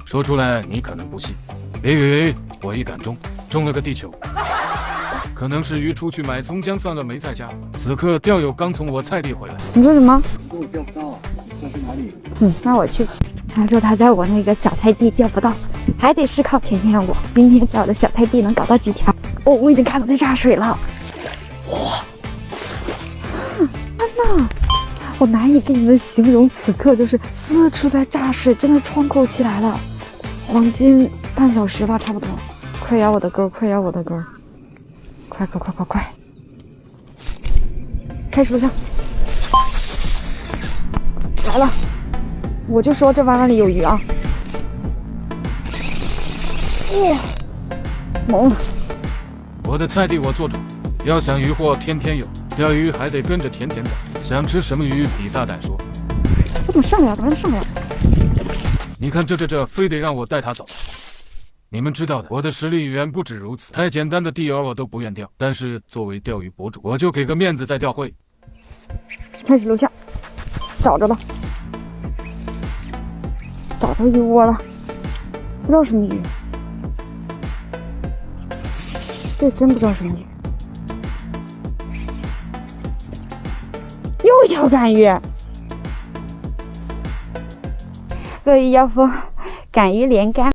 说出来你可能不信。诶，我一杆中了个地球。可能是鱼出去买葱姜蒜了没在家，此刻钓友刚从我菜地回来。你说什么？我钓不到，这去哪里？那我去。他说他在我那个小菜地钓不到，还得是靠甜甜我。今天在我的小菜地能搞到几条？哦，我已经看到在炸水了。哇！天哪！我难以跟你们形容，此刻就是四处在炸水，真的窗口起来了。黄金半小时吧，差不多。快咬我的钩，快咬我的钩！快！开始录像。来了，我就说这弯弯里有鱼啊！哇，猛！我的菜地我做主，要想鱼货天天有，钓鱼还得跟着甜甜走。想吃什么鱼，你大胆说。我怎么上来了？怎么上来了？你看这，非得让我带他走。你们知道的，我的实力远不止如此。太简单的地饵我都不愿钓，但是作为钓鱼博主，我就给个面子再钓会。开始录像，找着了，找着鱼窝了，不知道什么鱼，这真不知道什么鱼。又一条赶鱼，各位要不赶鱼连杆。